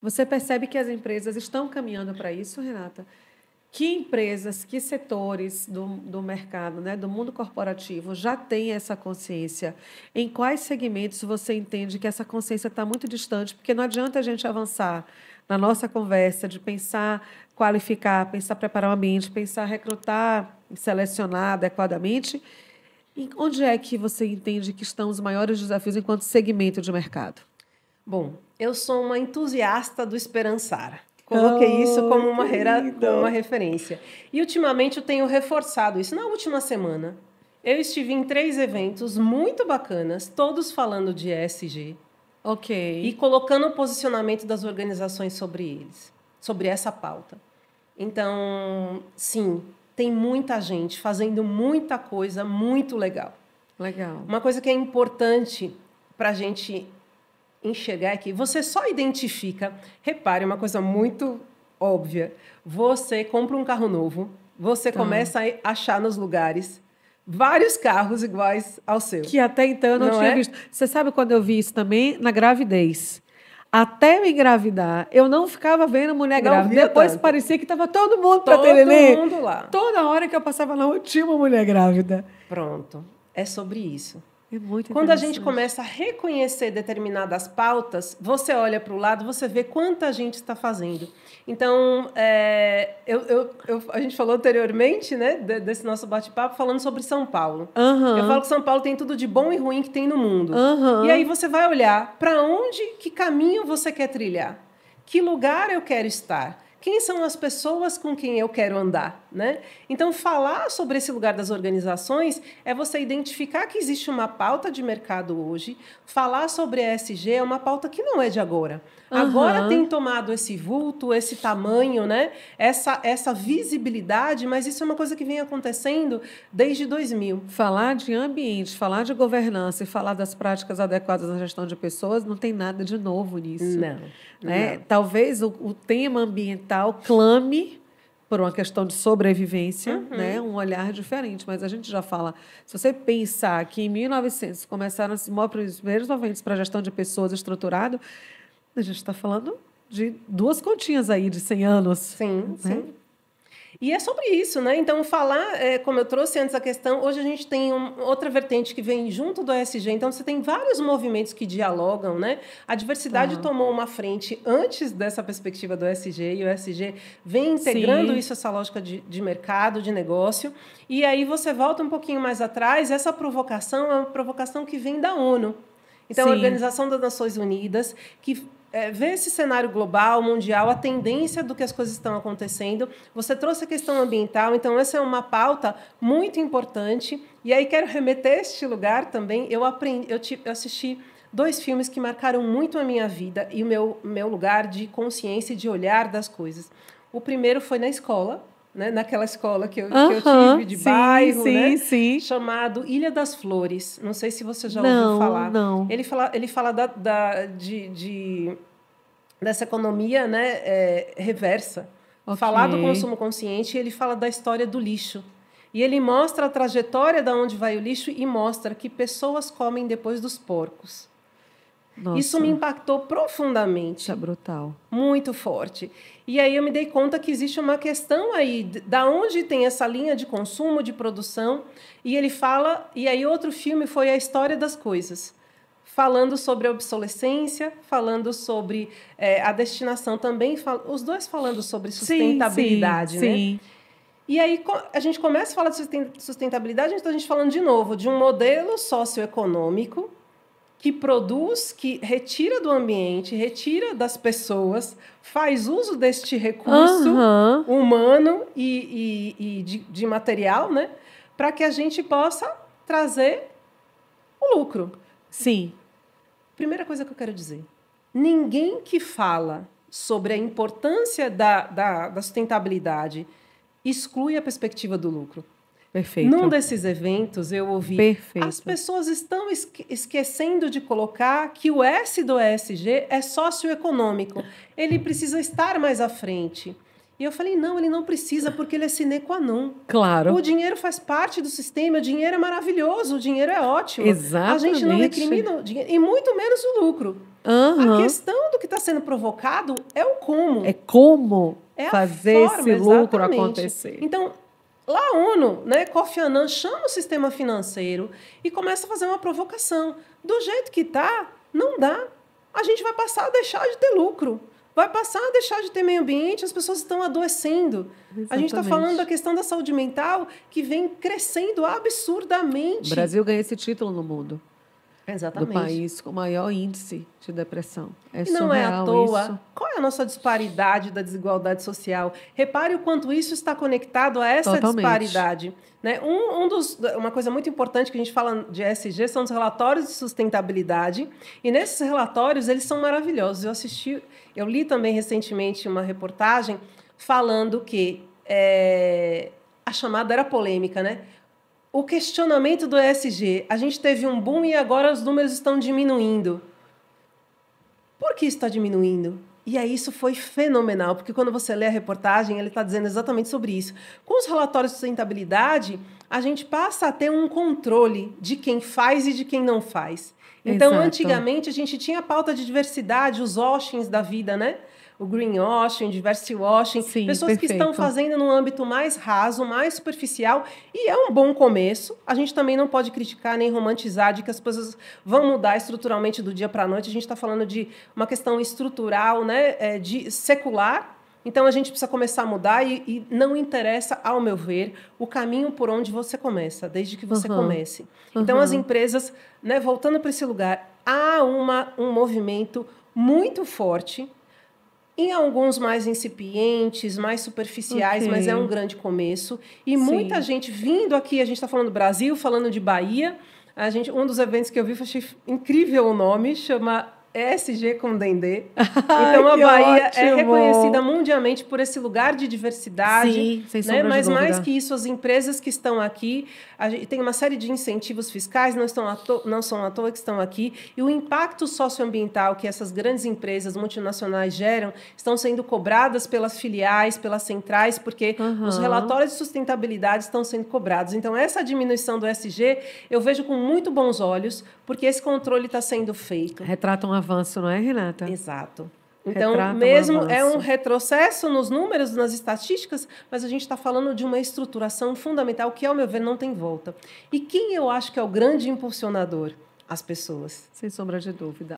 Você percebe que as empresas estão caminhando para isso, Renata? Que empresas, que setores do mercado, né, do mundo corporativo já têm essa consciência? Em quais segmentos você entende que essa consciência está muito distante? Porque não adianta a gente avançar na nossa conversa de pensar, qualificar, pensar preparar o ambiente, pensar recrutar e selecionar adequadamente. E onde é que você entende que estão os maiores desafios enquanto segmento de mercado? Bom, eu sou uma entusiasta do esperançar. Coloquei isso como como uma referência. E ultimamente eu tenho reforçado isso. Na última semana, eu estive em 3 eventos muito bacanas, todos falando de ESG. Ok. E colocando o posicionamento das organizações sobre eles, sobre essa pauta. Então, sim, tem muita gente fazendo muita coisa muito legal. Legal. Uma coisa que é importante para a gente enxergar é que você só identifica, repare, uma coisa muito óbvia, você compra um carro novo, você começa a achar nos lugares vários carros iguais ao seu. Que até então eu não tinha visto. Você sabe quando eu vi isso também? Na gravidez. Até eu engravidar, eu não ficava vendo mulher grávida. Depois tanto. Parecia que estava todo mundo para ter neném. Todo mundo lá. Toda hora que eu passava lá, eu tinha uma mulher grávida. Pronto. É sobre isso. É muito Quando a gente começa a reconhecer determinadas pautas, você olha para o lado, você vê quanta gente está fazendo. Então, a gente falou anteriormente, né, desse nosso bate-papo, falando sobre São Paulo. Eu falo que São Paulo tem tudo de bom e ruim que tem no mundo. E aí você vai olhar para onde, que caminho você quer trilhar, que lugar eu quero estar. Quem são as pessoas com quem eu quero andar, né? Então, falar sobre esse lugar das organizações é você identificar que existe uma pauta de mercado hoje. Falar sobre ESG é uma pauta que não é de agora. Agora tem tomado esse vulto, esse tamanho, né? Essa visibilidade, mas isso é uma coisa que vem acontecendo desde 2000. Falar de ambiente, falar de governança e falar das práticas adequadas na gestão de pessoas não tem nada de novo nisso. Não. Né? Não. Talvez o tema ambiental clame por uma questão de sobrevivência, né? Um olhar diferente, mas a gente já fala, se você pensar que em 1900 começaram a se mover os primeiros movimentos para a gestão de pessoas estruturado, a gente está falando de 2 continhas aí de 100 anos. Sim, né? sim. E é sobre isso, né? Então, falar, como eu trouxe antes a questão, hoje a gente tem outra vertente que vem junto do ESG, então você tem vários movimentos que dialogam, né? A diversidade tomou uma frente antes dessa perspectiva do ESG, e o ESG vem integrando isso, essa lógica de mercado, de negócio, e aí você volta um pouquinho mais atrás, essa provocação é uma provocação que vem da ONU. Então, a Organização das Nações Unidas, que ver esse cenário global, mundial, a tendência do que as coisas estão acontecendo. Você trouxe a questão ambiental, então essa é uma pauta muito importante. E aí quero remeter a este lugar também. Eu assisti 2 filmes que marcaram muito a minha vida e o meu lugar de consciência e de olhar das coisas. O primeiro foi na escola, né? Naquela escola que eu tive de bairro, né? Chamado Ilha das Flores. Não sei se você já ouviu falar. Não. Ele fala dessa economia, né, reversa. Falar do consumo consciente, ele fala da história do lixo. E ele mostra a trajetória de onde vai o lixo e mostra que pessoas comem depois dos porcos. Nossa. Isso me impactou profundamente. Isso é brutal. Muito forte. E aí eu me dei conta que existe uma questão aí, da onde tem essa linha de consumo, de produção. E ele fala... E aí outro filme foi A História das Coisas, falando sobre a obsolescência, falando sobre a destinação também, os 2 falando sobre sustentabilidade, né? E aí a gente começa a falar de sustentabilidade, então a gente falando de novo de um modelo socioeconômico que produz, que retira do ambiente, retira das pessoas, faz uso deste recurso humano e de material, né, para que a gente possa trazer o lucro. Sim. Primeira coisa que eu quero dizer, ninguém que fala sobre a importância da sustentabilidade exclui a perspectiva do lucro. Perfeito. Num desses eventos, eu ouvi, as pessoas estão esquecendo de colocar que o S do ESG é socioeconômico. Ele precisa estar mais à frente. E eu falei, não, ele não precisa, porque ele é sine qua non. Claro. O dinheiro faz parte do sistema, o dinheiro é maravilhoso, o dinheiro é ótimo. Exatamente. A gente não recrimina o dinheiro, e muito menos o lucro. A questão do que está sendo provocado é o como. É como é fazer a forma, esse lucro exatamente. acontecer. Então, lá a ONU, né, Kofi Annan chama o sistema financeiro e começa a fazer uma provocação. Do jeito que está, não dá. A gente vai passar a deixar de ter lucro. Vai passar a deixar de ter meio ambiente, as pessoas estão adoecendo. Exatamente. A gente está falando da questão da saúde mental que vem crescendo absurdamente. O Brasil ganha esse título no mundo. Exatamente. Do país com o maior índice de depressão. É e não é à toa. Isso. Qual é a nossa disparidade da desigualdade social? Repare o quanto isso está conectado a essa disparidade. Né? Uma coisa muito importante que a gente fala de ESG são os relatórios de sustentabilidade. E nesses relatórios, eles são maravilhosos. Eu li também recentemente uma reportagem falando que a chamada era polêmica, né? O questionamento do ESG. A gente teve um boom e agora os números estão diminuindo. Por que isso está diminuindo? E aí isso foi fenomenal, porque quando você lê a reportagem, ele está dizendo exatamente sobre isso. Com os relatórios de sustentabilidade, a gente passa a ter um controle de quem faz e de quem não faz. Então, antigamente, a gente tinha a pauta de diversidade, os washings da vida, né? O greenwashing, o diversity washing, sim, pessoas que estão fazendo num âmbito mais raso, mais superficial, e é um bom começo. A gente também não pode criticar nem romantizar de que as coisas vão mudar estruturalmente do dia para a noite. A gente está falando de uma questão estrutural, né, de secular. Então, a gente precisa começar a mudar e não interessa, ao meu ver, o caminho por onde você começa, desde que você comece. Então, as empresas, né, voltando para esse lugar, há um movimento muito forte, em alguns mais incipientes, mais superficiais, mas é um grande começo. E muita gente vindo aqui, a gente está falando do Brasil, falando de Bahia. Um dos eventos que eu vi, eu achei incrível o nome, chama ESG com Dendê. Então, a Bahia é reconhecida mundialmente por esse lugar de diversidade. Sim, sem né? sombra Mas de dúvida. mais que isso, as empresas que estão aqui, tem uma série de incentivos fiscais, não são à toa que estão aqui, e o impacto socioambiental que essas grandes empresas multinacionais geram estão sendo cobradas pelas filiais, pelas centrais, porque os relatórios de sustentabilidade estão sendo cobrados. Então, essa diminuição do ESG, eu vejo com muito bons olhos, porque esse controle está sendo feito. Retrata um avanço, não é, Renata? Exato. Então, mesmo é um retrocesso nos números, nas estatísticas, mas a gente está falando de uma estruturação fundamental que, ao meu ver, não tem volta. E quem eu acho que é o grande impulsionador? As pessoas. Sem sombra de dúvida.